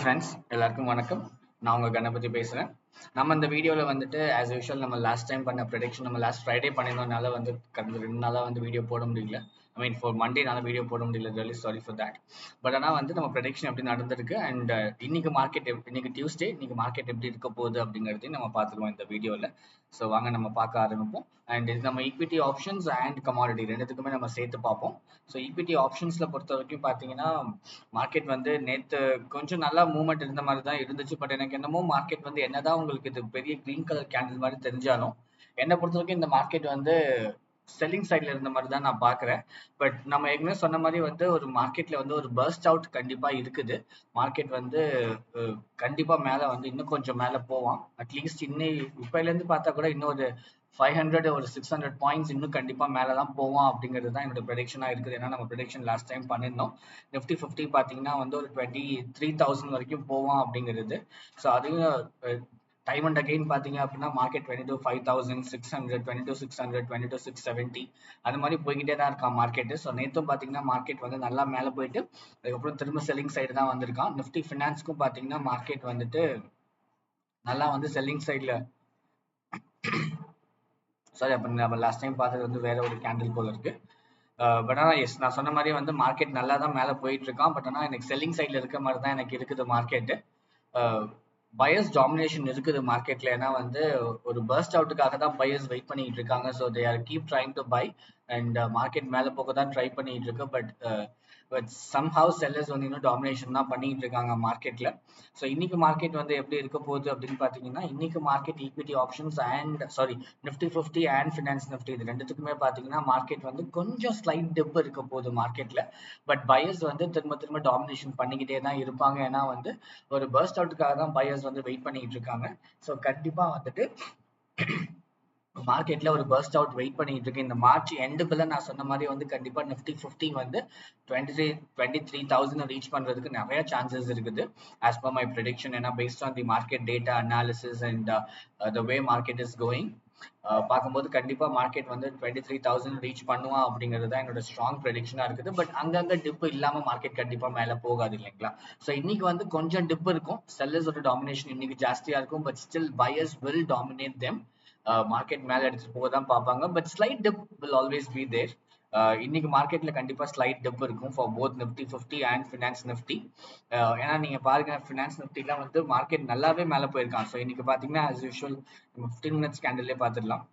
Friends எல்லாருக்கும் வணக்கம். நான் உங்க கணபதி பேசுறேன். நம்ம இந்த வீடியோல வந்துட்டு ஆஸ் யூஷுவல் நம்ம லாஸ்ட் டைம் பண்ண ப்ரெடிக்ஷன் நம்ம லாஸ்ட் ஃப்ரைடே பண்ணியிருந்தோம்னால வந்து கடந்த 2 நாளா வந்து வீடியோ போட முடியல. ஐ மீன் ஃபார் மண்டேனால வீடியோ போட முடியல. Really sorry for that. But ஆனால் வந்து நம்ம ப்ரெடிக்ஷன் எப்படி நடந்திருக்கு அண்ட் இன்னைக்கு மார்க்கெட் இன்னைக்கு டியூஸ்டே இன்னைக்கு மார்க்கெட் எப்படி இருக்க போகுது அப்படிங்கிறதையும் நம்ம பார்த்துருவோம் இந்த வீடியோவில். ஸோ வாங்க நம்ம பார்க்க ஆரம்பிப்போம். அண்ட் இது நம்ம ஈக்விட்டி ஆப்ஷன்ஸ் அண்ட் கமாடிட்டி ரெண்டுத்துக்குமே நம்ம சேர்த்து பார்ப்போம். ஸோ ஈக்விட்டி ஆப்ஷன்ஸில் பொறுத்த வரைக்கும் பார்த்தீங்கன்னா மார்க்கெட் வந்து நேற்று கொஞ்சம் நல்லா மூவ்மெண்ட் இருந்த மாதிரி தான் இருந்துச்சு. பட் எனக்கு என்னமோ மார்க்கெட் வந்து என்னதான் உங்களுக்கு இது பெரிய கிரீன் கலர் கேண்டில் மாதிரி தெரிஞ்சாலும் என்னை பொறுத்த வரைக்கும் இந்த மார்க்கெட் வந்து செல்லிங் சைட்ல இருந்த மாதிரி தான் நான் பாக்குறேன். பட் நம்ம ஏற்கனவே சொன்ன மாதிரி வந்து ஒரு மார்க்கெட்ல வந்து ஒரு பர்ஸ்ட் அவுட் கண்டிப்பா இருக்குது. மார்க்கெட் வந்து கண்டிப்பா மேல வந்து இன்னும் கொஞ்சம் மேல போவான். அட்லீஸ்ட் இன்னும் இப்பல இருந்து பார்த்தா கூட இன்னும் ஒரு 500 ஒரு 600 பாயிண்ட்ஸ் இன்னும் கண்டிப்பா மேலதான் போவான் அப்படிங்கிறது தான் என்னோட ப்ரெடிக்ஷனா இருக்குது. ஏன்னா நம்ம ப்ரெடிக்ஷன் லாஸ்ட் டைம் பண்ணிருந்தோம். நிஃப்டி 50 பாத்தீங்கன்னா வந்து ஒரு 23,000 வரைக்கும் போவான் அப்படிங்கிறது. ஸோ அதையும் டைம் அண்ட் அகைன் பார்த்தீங்க அப்படின்னா மார்க்கெட் 22,500 22,600 22,670 அந்த மாதிரி போய்கிட்டே தான் இருக்கான் மார்க்கெட்டு. ஸோ நேற்றும் பார்த்தீங்கன்னா மார்க்கெட் வந்து நல்லா மேலே போயிட்டு அதுக்கப்புறம் திரும்ப செல்லிங் சைடு தான் வந்திருக்கான். நிஃப்டி ஃபினான்ஸ்க்கும் பார்த்தீங்கன்னா மார்க்கெட் வந்துட்டு நல்லா வந்து செல்லிங் சைடில் சாரி அப்போ நம்ம லாஸ்ட் டைம் பார்த்தது வந்து வேற ஒரு கேண்டில் போல இருக்கு. பட் ஆனால் எஸ் நான் சொன்ன மாதிரி வந்து மார்க்கெட் நல்லா தான் மேலே போயிட்டு இருக்கான். பட் ஆனால் எனக்கு செல்லிங் சைடில் இருக்க மாதிரி தான் எனக்கு இருக்குது மார்க்கெட்டு. பயர்ஸ் டாமினேஷன் இருக்குது மார்க்கெட்ல. ஏன்னா வந்து ஒரு பர்ஸ்ட் அவுட்டுக்காக தான் பயர்ஸ் வெயிட் பண்ணிட்டு இருக்காங்க. So they are keep trying to buy and market மேலே போக தான் ட்ரை பண்ணிட்டு இருக்கு. பட் சம்ஹவ் செல்லர்ஸ் வந்து இன்னும் டாமினேஷன் தான் பண்ணிட்டு இருக்காங்க மார்க்கெட்ல. ஸோ இன்னைக்கு மார்க்கெட் வந்து எப்படி இருக்க போகுது அப்படின்னு பார்த்தீங்கன்னா இன்னைக்கு market equity options and sorry Nifty 50 and finance Nifty இது ரெண்டுத்துக்குமே பார்த்தீங்கன்னா மார்க்கெட் வந்து கொஞ்சம் ஸ்லைட் டிப் இருக்க போகுது மார்க்கெட்ல. பட் பயர்ஸ் வந்து திரும்ப திரும்ப டாமினேஷன் பண்ணிக்கிட்டே தான் இருப்பாங்க. ஏன்னா வந்து ஒரு பர்ஸ்ட் அவுட்டுக்காக தான் பயர்ஸ் வந்து வெயிட் பண்ணிட்டு இருக்காங்க. ஸோ கண்டிப்பா வந்துட்டு மார்க்கெட்ல ஒரு பர்ஸ்ட் அவுட் வெயிட் பண்ணிட்டு இருக்கு. இந்த மார்ச் எண்டுக்குள்ள நான் சொன்ன மாதிரி வந்து கண்டிப்பா நிஃப்டி 50 வந்து 23,000 ரீச் பண்றதுக்கு நிறைய சான்சஸ் இருக்குது ஆஸ் பர் மை ப்ரெடிக்ஷன். ஏன்னா based on the market data analysis and the way market is going பார்க்கும்போது கண்டிப்பா மார்க்கெட் வந்து 23,000 ரீச் பண்ணுவான் அப்படிங்கிறது தான் என்னோட ஸ்ட்ராங் ப்ரெடிக்ஷனா இருக்குது. பட் அங்கங்க டிப் இல்லாம மார்க்கெட் கண்டிப்பா மேல போகாது இல்லைங்களா. ஸோ இன்னைக்கு வந்து கொஞ்சம் டிப் இருக்கும். செல்லர்ஸோட டாமினேஷன் இன்னைக்கு ஜாஸ்தியா இருக்கும். But still buyers will dominate them. Market மேல எடுத்துட்டு போக தான் பார்ப்பாங்க. But slight dip will always be there. இன்னைக்கு மார்க்கெட்ல கண்டிப்பா ஸ்லைட் டிப் இருக்கும் for both Nifty 50 and finance Nifty. ஏன்னா நீங்க பாருங்க ஃபினான்ஸ் நிஃப்டிலாம் வந்து மார்க்கெட் நல்லாவே மேல போயிருக்கான். ஸோ இன்னைக்கு பாத்தீங்கன்னா ஆஸ் யூஷுவல் 15 மினிட்ஸ் கேண்டில்லே பார்த்துடலாம்.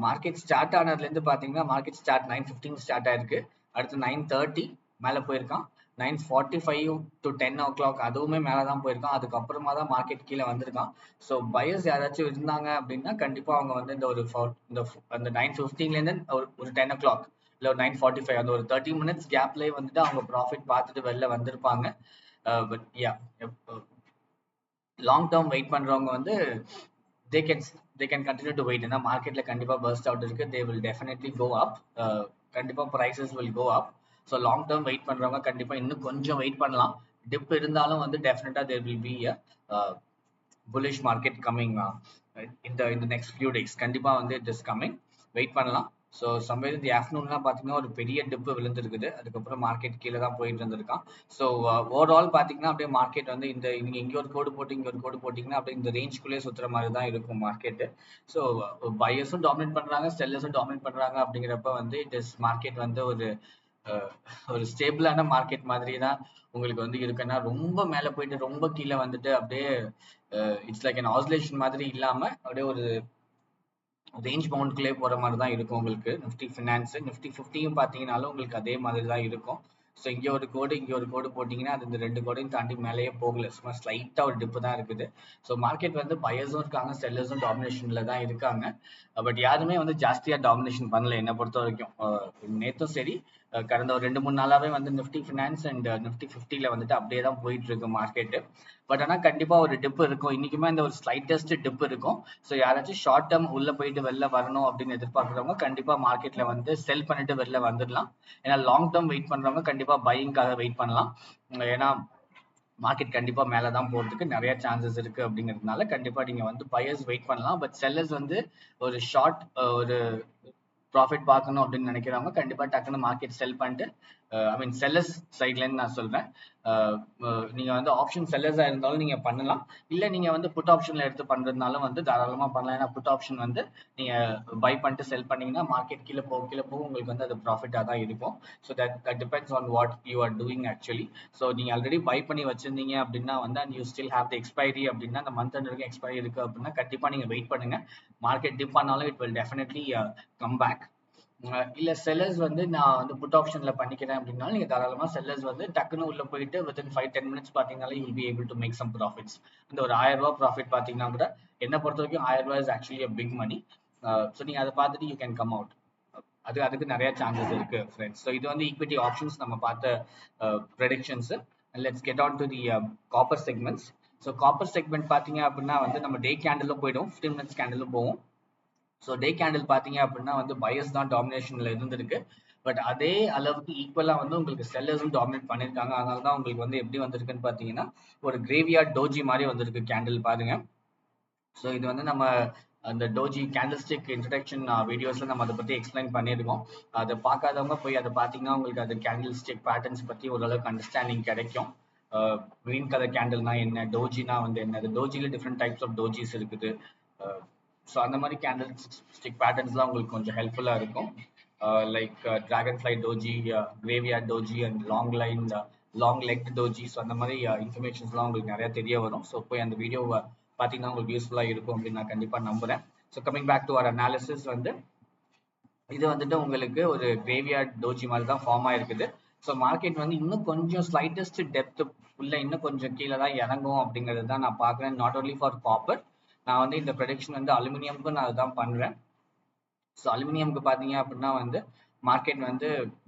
மார்க்கெட் ஸ்டார்ட் ஆனதுல இருந்து பாத்தீங்கன்னா மார்க்கெட் ஸ்டார்ட் 9:15 ஸ்டார்ட் ஆயிருக்கு. அடுத்து 9:30 மேல போயிருக்கான். 9:45 to 10 o'clock அதுவுமே மேலதான் போயிருக்கான். அதுக்கப்புறமா தான் மார்க்கெட் கீழே வந்திருக்கான். ஸோ பயர்ஸ் யாராச்சும் இருந்தாங்க அப்படின்னா கண்டிப்பா அவங்க வந்து இந்த ஒரு அந்த 9:15ல இருந்து ஒரு 10 o'clock இல்ல ஒரு 9:45 அந்த ஒரு 30 மினிட்ஸ் கேப்லயே வந்துட்டு அவங்க ப்ராஃபிட் பார்த்துட்டு வெளில வந்திருப்பாங்க. But yeah long term wait பண்றவங்க வந்து they can they can continue to wait. ஏன்னா மார்க்கெட்ல கண்டிப்பா பர்ஸ்ட் அவுட் இருக்கு. they will definitely go up. கண்டிப்பா prices will go up. So long term wait பண்றவங்க கண்டிப்பா இன்னும் கொஞ்சம் வெயிட் பண்ணலாம். டிப் இருந்தாலும் வந்து டெஃபினட்டா there will be a bullish market coming in the next few days. கண்டிப்பா வந்து it is coming. வெயிட் பண்ணலாம். ஸோ சம்வேர் இந்த ஆஃப்டர்நூன்லாம் பார்த்தீங்கன்னா ஒரு பெரிய டிப்பு விழுந்திருக்குது. அதுக்கப்புறம் மார்க்கெட் கீழே தான் போயிட்டு இருந்திருக்கான். ஸோ ஓவரால் பார்த்தீங்கன்னா அப்படியே மார்க்கெட் வந்து இந்த நீங்க இங்கே ஒரு கோடு போட்டு இங்கே ஒரு கோடு போட்டிங்கன்னா அப்படியே இந்த ரேஞ்சுக்குள்ளே சுற்றுற மாதிரி தான் இருக்கும் மார்க்கெட்டு. ஸோ பையர்ஸும் டாமினேட் பண்ணுறாங்க, செல்லர்ஸும் டாமினேட் பண்ணுறாங்க. அப்படிங்கிறப்ப வந்து இட் இஸ் மார்க்கெட் வந்து ஒரு ஸ்டேபிளான மார்க்கெட் மாதிரி தான் உங்களுக்கு வந்து இருக்குன்னா ரொம்ப மேலே போயிட்டு ரொம்ப கீழே வந்துட்டு அப்படியே இட்ஸ் லைக் அன் ஆசிலேஷன் மாதிரி இல்லாம அப்படியே ஒரு ரேஞ்ச் பவுண்ட்குள்ளே போற மாதிரி தான் இருக்கும் உங்களுக்கு நிஃப்டி ஃபினான்ஸ். நிஃப்டி 50யும் பார்த்தீங்கன்னாலும் உங்களுக்கு அதே மாதிரி தான் இருக்கும். ஸோ இங்கே ஒரு கோடு போட்டிங்கன்னா அது இந்த 2 கோடையும் தாண்டி மேலேயே போகல. சும்மா ஸ்லைட்டாக ஒரு டிப்பு தான் இருக்குது. ஸோ மார்க்கெட் வந்து பயர்ஸும் இருக்காங்க, செல்லர்ஸும் டாமினேஷனில் தான் இருக்காங்க. பட் யாருமே வந்து ஜாஸ்தியாக டாமினேஷன் பண்ணல என்னை பொறுத்த வரைக்கும். நேற்றும் சரி கடந்த ஒரு 2-3 நாளாவே வந்து நிஃப்டி ஃபினான்ஸ் அண்ட் நிஃப்டி 50ல வந்துட்டு அப்படியே தான் போயிட்டு இருக்கு மார்க்கெட்டு. பட் ஆனால் கண்டிப்பாக ஒரு டிப் இருக்கும். இன்னைக்குமே இந்த ஒரு ஸ்லைட்டஸ்ட் டிப் இருக்கும். ஸோ யாராச்சும் ஷார்ட் டேர்ம் உள்ள போயிட்டு வெளில வரணும் அப்படின்னு எதிர்பார்க்குறவங்க கண்டிப்பாக மார்க்கெட்ல வந்து செல் பண்ணிட்டு வெளில வந்துடலாம். ஏன்னா லாங் டேர்ம் வெயிட் பண்றவங்க கண்டிப்பாக பையிங்காக வெயிட் பண்ணலாம். ஏன்னா மார்க்கெட் கண்டிப்பா மேல தான் போறதுக்கு நிறைய சான்சஸ் இருக்கு அப்படிங்கிறதுனால கண்டிப்பா நீங்க வந்து பையர்ஸ் வெயிட் பண்ணலாம். பட் செல்லர்ஸ் வந்து ஒரு ஷார்ட் ஒரு ப்ராஃபிட் பார்க்கணும் அப்படின்னு நினைக்கிறவங்க கண்டிப்பா டக்குன்னு மார்க்கெட் செல் பண்ணிட்டு ஐ மீன் செல்லர்ஸ் சைட்லேருந்து நான் சொல்றேன். நீங்க வந்து ஆப்ஷன் செல்லர்ஸா இருந்தாலும் நீங்க பண்ணலாம், இல்ல நீங்க வந்து புட் ஆப்ஷன்ல எடுத்து பண்றதுனாலும் வந்து தாராளமா பண்ணலாம். ஏன்னா புட் ஆப்ஷன் வந்து நீங்க பை பண்ணிட்டு செல் பண்ணீங்கன்னா மார்க்கெட் கீழே போக உங்களுக்கு வந்து அது ப்ராஃபிட்டா தான் இருக்கும். So that depends on what you are doing actually. So நீங்க ஆல்ரெடி பை பண்ணி வச்சிருந்தீங்க அப்படின்னா வந்து and you still have the expiry அப்படின்னா, அந்த மந்த் எண்ட் வரைக்கும் எக்ஸ்பைரி இருக்கு அப்படின்னா கண்டிப்பா நீங்க வெயிட் பண்ணுங்க. மார்க்கெட் டிப் ஆனாலும் it will definitely come back. இல்ல செல்லர்ஸ் வந்து நான் வந்து புட் ஆப்ஷன்ல பண்ணிக்கிறேன் அப்படின்னா நீங்க தாராளமா செல்லர்ஸ் வந்து டக்குன்னு உள்ள போயிட்டு வித்தின் 5-10 மினிட்ஸ் பாத்தீங்கன்னாலே you be able to make some profits. இந்த ஒரு 1000 ரூபாய் ப்ராஃபிட் பாத்தீங்கன்னா கூட என்ன பொறுத்த வரைக்கும் 1000 ரூபாய் is actually big money. So நீங்க அதை பார்த்துட்டு யூ கேன் கம் அவுட். அதுக்கு நிறைய சான்சஸ் இருக்கு ஃப்ரெண்ட்ஸ். ஸோ இது வந்து ஈக்விட்டி ஆப்ஷன்ஸ் நம்ம பார்த்த predictions. Let's get on to the copper segments. So copper segment பாத்தீங்க அப்படின்னா வந்து நம்ம டே கேண்டிலும் போயிடும், 15 மினிட்ஸ் கேண்டிலும் போகும். ஸோ டே கேண்டில் பார்த்தீங்க அப்படின்னா வந்து பயர்ஸ் தான் டாமினேஷன்ல இருந்திருக்கு. பட் அதே அளவுக்கு ஈக்குவலாக வந்து உங்களுக்கு செல்லர்ஸும் டாமினேட் பண்ணியிருக்காங்க. அதனால தான் உங்களுக்கு வந்து எப்படி வந்திருக்குன்னு பார்த்தீங்கன்னா ஒரு கிரேவியார்ட் டோஜி மாதிரி வந்திருக்கு கேண்டில் பாருங்க. ஸோ இது வந்து நம்ம அந்த டோஜி கேண்டில் ஸ்டிக் இன்ட்ரடக்ஷன் வீடியோஸ்ல நம்ம அதை பற்றி எக்ஸ்பிளைன் பண்ணியிருக்கோம். அதை பார்க்காதவங்க போய் அதை பார்த்தீங்கன்னா உங்களுக்கு அது கேண்டில் ஸ்டிக் பேட்டர்ன்ஸ் பற்றி ஓரளவுக்கு அண்டர்ஸ்டாண்டிங் கிடைக்கும். கிரீன் கலர் கேண்டில்னா என்ன, டோஜினா வந்து என்ன, டோஜில டிஃப்ரெண்ட் டைப்ஸ் ஆஃப் டோஜிஸ் இருக்குது. ஸோ அந்த மாதிரி கேண்டில் ஸ்டிக் பேட்டர்ன்ஸ்லாம் உங்களுக்கு கொஞ்சம் ஹெல்ப்ஃபுல்லாக இருக்கும். Like dragon fly doji, graveyard doji and long leg doji. So அந்த மாதிரி இன்ஃபர்மேஷன்ஸ்லாம் உங்களுக்கு நிறைய தெரிய வரும். ஸோ போய் அந்த வீடியோவை பார்த்தீங்கன்னா உங்களுக்கு யூஸ்ஃபுல்லாக இருக்கும் அப்படின்னு நான் கண்டிப்பாக நம்புறேன். So coming back to our analysis வந்து இது வந்துட்டு உங்களுக்கு ஒரு கிரேவியார்ட் டோஜி மாதிரி தான் ஃபார்ம் ஆயிருக்குது. ஸோ மார்க்கெட் வந்து இன்னும் கொஞ்சம் ஸ்லைட்டஸ்ட் டெப்த் உள்ள இன்னும் கொஞ்சம் கீழே தான் இறங்கும் அப்படிங்கிறது தான் நான் பார்க்குறேன். நாட் ஓன்லி ஃபார் காப்பர், நான் வந்து இந்த ப்ரெடிக்ஷன் வந்து அலுமினியமுக்கும் நான் அதுதான் பண்ணுறேன். ஸோ அலுமினியமுக்கு பார்த்தீங்க அப்படின்னா வந்து மார்க்கெட் வந்து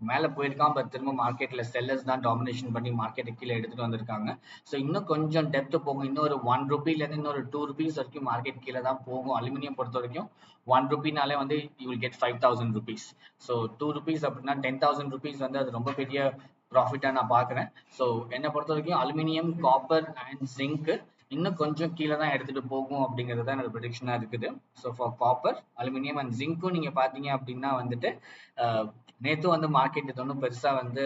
மேலே போயிருக்கான், பட் திரும்ப மார்க்கெட்ல செல்லர்ஸ் தான் டாமினேஷன் பண்ணி மார்க்கெட்டை கீழே எடுத்துட்டு வந்திருக்காங்க. ஸோ இன்னும் கொஞ்சம் டெப்த் போகும், இன்னொரு 1 ரூபீலேருந்து இன்னொரு 2 rupees வரைக்கும் மார்க்கெட் கீழே தான் போகும். அலுமினியம் பொறுத்த வரைக்கும் 1 ரூபினாலே வந்து you will get 5000 rupees. So 2 rupees அப்படின்னா 10,000 rupees வந்து அது ரொம்ப பெரிய ப்ராஃபிட்டா நான் பார்க்குறேன். ஸோ என்னை பொறுத்த வரைக்கும் அலுமினியம், காப்பர் அண்ட் ஜிங்க் இன்னும் கொஞ்சம் கீழே தான் எடுத்துட்டு போகும் அப்படிங்கிறது தான் என்னோட ப்ரெடிக்ஷனா இருக்குது. So for copper, aluminium and ஜிங்க்கும் நீங்க பாத்தீங்க அப்படின்னா வந்துட்டு நேத்தும் வந்து மார்க்கெட் இது ஒன்றும் பெருசா வந்து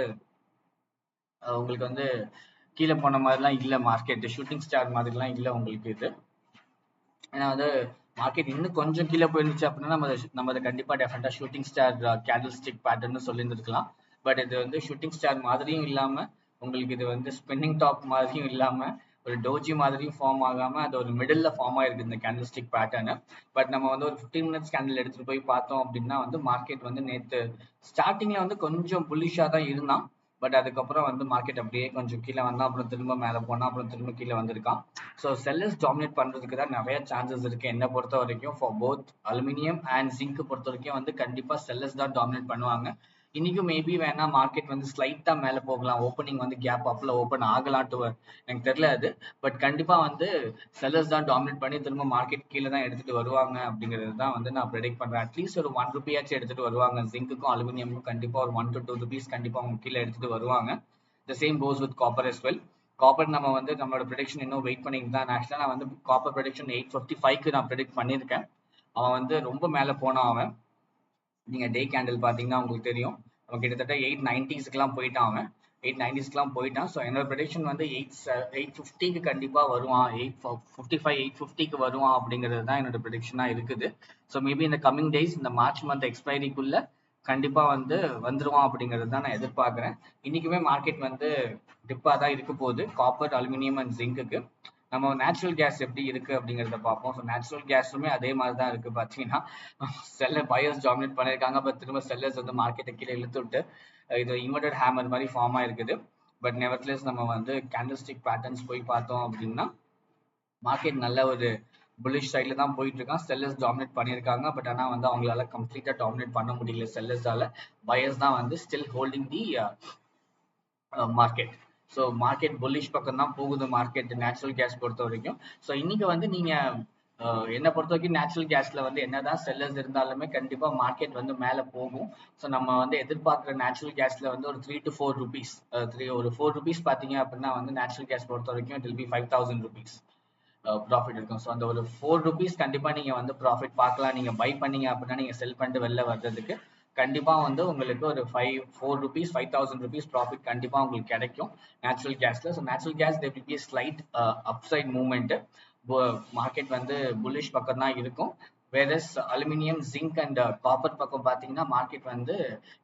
உங்களுக்கு வந்து கீழே போன மாதிரிலாம் இல்லை. மார்க்கெட் ஷூட்டிங் ஸ்டார் மாதிரிலாம் இல்லை உங்களுக்கு இது. ஏன்னா வந்து மார்க்கெட் இன்னும் கொஞ்சம் கீழே போயிருந்துச்சு அப்படின்னா நம்ம அதை கண்டிப்பா definitely shooting star candle stick பேட்டர்ன்னு சொல்லியிருந்துருக்கலாம். பட் இது வந்து ஷூட்டிங் ஸ்டார் மாதிரியும் இல்லாம உங்களுக்கு இது வந்து ஸ்பின்னிங் டாப் மாதிரியும் இல்லாம ஒரு டோஜி மாதிரியும் ஃபார்ம் ஆகாம அது ஒரு மிடில் ஃபார்ம் ஆயிருக்கு இந்த கேண்டில் ஸ்டிக் பேட்டர்னு. பட் நம்ம வந்து ஒரு 15 மினிட்ஸ் கேண்டில் எடுத்துட்டு போய் பார்த்தோம் அப்படின்னா வந்து மார்க்கெட் வந்து நேற்று ஸ்டார்டிங்ல வந்து கொஞ்சம் புல்லிஷா தான் இருந்தான். பட் அதுக்கப்புறம் வந்து மார்க்கெட் அப்படியே கொஞ்சம் கீழே வந்தா, அப்புறம் திரும்ப மேலே போனா, அப்புறம் திரும்ப கீழே வந்திருக்கான். ஸோ செல்லர்ஸ் டாமினேட் பண்றதுக்கு தான் நிறைய சான்சஸ் இருக்கு. என்ன பொறுத்த வரைக்கும் for both aluminium and zinc பொறுத்த வரைக்கும் வந்து கண்டிப்பா செல்லர்ஸ் தான் டாமினேட் பண்ணுவாங்க. இன்னைக்கும் மேபி வேணா மார்க்கெட் வந்து ஸ்லைட்டா மேல போகலாம், ஓப்பனிங் வந்து கேப் அப்ல ஓப்பன் ஆகலான்ட்டு எனக்கு தெரியல அது. பட் கண்டிப்பா வந்து செல்லர்ஸ் தான் டாமினேட் பண்ணி திரும்ப மார்க்கெட் கீழே தான் எடுத்துட்டு வருவாங்க அப்படிங்கிறது தான் வந்து நான் ப்ரெடிக்ட் பண்றேன். அட்லீஸ்ட் ஒரு 1 ரூபியாச்சும் எடுத்துட்டு வருவாங்க. ஜிங்க்குக்கும் அலுமினியமுக்கும் கண்டிப்பா ஒரு 1 to 2 rupees கண்டிப்பா அவங்க கீழே எடுத்துட்டு வருவாங்க. The same goes with copper as well. Copper நம்ம வந்து நம்மளோட ப்ரெடிக்ஷன் இன்னும் வெயிட் பண்ணிட்டு தான். ஆக்சுவலா நான் வந்து காப்பர் ப்ரெடிக்ஷன் 855க்கு நான் ப்ரெடிக்ட் பண்ணியிருக்கேன். அவன் வந்து ரொம்ப மேல போனான் அவன். நீங்க டே கேண்டில் பாத்தீங்கன்னா உங்களுக்கு தெரியும், அவன் கிட்டத்தட்ட 890ஸ்க்குலாம் போயிட்டான். அவன் 890ஸ்க்குலாம் போயிட்டான். ஸோ என்னோட ப்ரெடிக்ஷன் வந்து 850க்கு கண்டிப்பா வருவான், 855 850க்கு வருவான் அப்படிங்கிறது தான் என்னோட ப்ரெடிக்ஷனா இருக்குது. ஸோ மேபி இந்த கம்மிங் டேஸ் இந்த மார்ச் மந்த் எக்ஸ்பைரிக்குள்ள கண்டிப்பா வந்து வந்துருவான் அப்படிங்கிறது தான் நான் எதிர்பார்க்கிறேன். இன்னைக்குமே மார்க்கெட் வந்து டிப்பா தான் இருக்க போகுது காப்பர், அலுமினியம் அண்ட் ஜிங்க்குக்கு. நம்ம நேச்சுரல் கேஸ் எப்படி இருக்கு அப்படிங்கிறத பார்ப்போம். ஸோ நேச்சுரல் கேஸுமே அதே மாதிரி தான் இருக்கு. பார்த்தீங்கன்னா செல்லர் பயர்ஸ் டாமினேட் பண்ணியிருக்காங்க, பட் திரும்ப செல்லர்ஸ் வந்து மார்க்கெட்டை கீழே இழுத்து விட்டு இது இன்வெர்டட் ஹேமர் மாதிரி ஃபார்ம் ஆயிருக்குது. பட் நெவர்த்லெஸ் நம்ம வந்து கேண்டில் ஸ்டிக் பேட்டர்ன்ஸ் போய் பார்த்தோம் அப்படின்னா மார்க்கெட் நல்ல ஒரு புல்லிஷ் சைட்ல தான் போயிட்டு இருக்கான். செல்லர்ஸ் டாமினேட் பண்ணியிருக்காங்க, பட் ஆனால் வந்து அவங்களால கம்ப்ளீட்டா டாமினேட் பண்ண முடியல செல்லர்ஸால. பயர்ஸ் தான் வந்து still holding the market. So market bullish பக்கம் தான் போகுது மார்க்கெட் நேச்சுரல் கேஸ் பொறுத்த வரைக்கும். ஸோ இன்னைக்கு வந்து நீங்க என்னை பொறுத்த வரைக்கும் நேச்சுரல் கேஸ்ல வந்து என்னதான் செல்லர்ஸ் இருந்தாலுமே கண்டிப்பா மார்க்கெட் வந்து மேல போகும். ஸோ நம்ம வந்து எதிர்பார்க்குற நேச்சுரல் கேஸ்ல வந்து ஒரு 3 to 4 rupees, ஒரு 4 rupees பாத்தீங்க அப்படின்னா வந்து நேச்சுரல் கேஸ் பொறுத்த வரைக்கும் it will be 5000 rupees profit இருக்கும். ஸோ அந்த ஒரு 4 rupees கண்டிப்பா நீங்க வந்து ப்ராஃபிட் பார்க்கலாம். நீங்க பை பண்ணீங்க அப்படின்னா நீங்க செல் பண்ணிட்டு வெளில வர்றதுக்கு. கண்டிப்பா வந்து உங்களுக்கு ஒரு 4 rupees 5,000 rupees ப்ராஃபிட் கண்டிப்பா உங்களுக்கு கிடைக்கும் நேச்சுரல் கேஸ்ல. So natural gas there will be a slight upside movement. Market வந்து புல்லிஷ் பக்கம் தான் இருக்கும். Whereas aluminium, zinc and copper பக்கம் பார்த்தீங்கன்னா மார்க்கெட் வந்து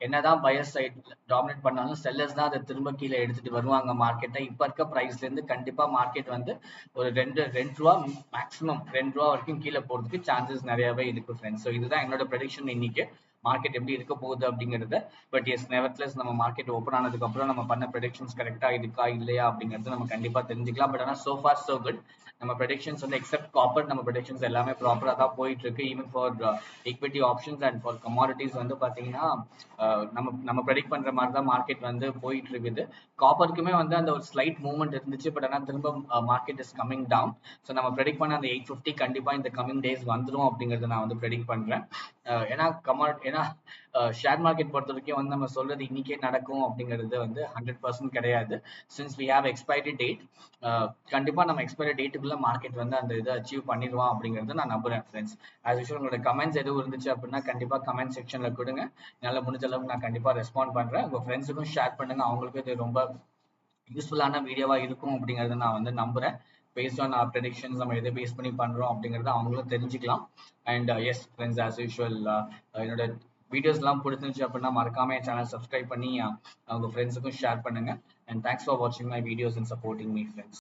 என்னதான் பயர் சைட் டாமினேட் பண்ணாலும் செல்லர்ஸ் தான் அதை திரும்ப கீழே எடுத்துட்டு வருவாங்க மார்க்கெட்டை. இப்போ இருக்க ப்ரைஸ்ல இருந்து கண்டிப்பா மார்க்கெட் வந்து ஒரு ரெண்டு ரூபா மேக்ஸிமம் 2 ரூபா வரைக்கும் கீழே போறதுக்கு சான்சஸ் நிறையவே இருக்கு ஃப்ரெண்ட்ஸ். ஸோ இதுதான் என்னோட ப்ரெடிக்ஷன் இன்னைக்கு மார்க்கெட் எப்படி இருக்க போகுது அப்படிங்கிறத. பட் எஸ் நெவர்த்லெஸ் நம்ம மார்க்கெட் ஓப்பன் ஆனதுக்கு அப்புறம் நம்ம பண்ண ப்ரெடிக்ஷன்ஸ் கரெக்டா இருக்கா இல்லையா அப்படிங்கிறது நம்ம கண்டிப்பா தெரிஞ்சுக்கலாம். பட் ஆனால் சோ ஃபார் சோ குட். நம்ம ப்ரெடிக்ஷன்ஸ் வந்து எக்ஸப்ட் காப்பர் நம்ம ப்ரெடிக்ஷன்ஸ் எல்லாமே ப்ராப்பரா தான் போயிட்டு இருக்கு. Even for equity options and for commodities வந்து பாத்தீங்கன்னா நம்ம ப்ரெடிக்ட் பண்ற மாதிரி தான் மார்க்கெட் வந்து போயிட்டு இருக்குது. காப்பருக்குமே வந்து அந்த ஒரு ஸ்லைட் மூவ்மெண்ட் இருந்துச்சு. பட் ஆனால் திரும்ப market is coming down. So நம்ம ப்ரெடிக்ட் பண்ண அந்த 850 கண்டிப்பா இந்த கமிங் டேஸ் வந்துடும் அப்படிங்கறத நான் வந்து ப்ரெடிக்ட் பண்றேன். ஏன்னா ஷேர் மார்க்கெட் பொறுத்த வரைக்கும் வந்து நம்ம சொல்றது இன்னைக்கே நடக்கும் அப்படிங்கிறது வந்து 100% கிடையாது. Since we have expiry date, கண்டிப்பா நம்ம எக்ஸ்பைரி டேட்டுக்குள்ள மார்க்கெட் வந்து அந்த இதை அச்சீவ் பண்ணிடுவான் அப்படிங்கறத நான் நம்புறேன் ஃப்ரெண்ட்ஸ். ஆஸ் யூஷுவல் உங்களோட கமெண்ட்ஸ் எதுவும் இருந்துச்சு அப்படின்னா கண்டிப்பா கமெண்ட் செக்ஷன்ல கொடுங்க. நல்லா முடிஞ்ச அளவுக்கு நான் கண்டிப்பா ரெஸ்பாண்ட் பண்றேன். உங்க ஃப்ரெண்ட்ஸுக்கும் ஷேர் பண்ணுங்க, அவங்களுக்கும் இது ரொம்ப யூஸ்ஃபுல்லான வீடியோவா இருக்கும் அப்படிங்கறத நான் வந்து நம்புறேன். பேஸ்ட் ஆன் ஆர் ப்ரெடிக்ஷன்ஸ் நம்ம எதை பேஸ் பண்ணி பண்றோம் அப்படிங்கறத அவங்களும் தெரிஞ்சுக்கலாம். And S friends, as usual என்னோட வீடியோஸ் எல்லாம் பிடிச்சிருந்துச்சு அப்படின்னா மறக்காம என் சேனல் சப்ஸ்கிரைப் பண்ணி உங்க ஃப்ரெண்ட்ஸுக்கும் ஷேர் பண்ணுங்க. அண்ட் தேங்க்ஸ் ஃபார் வாட்சிங் my videos and supporting me friends.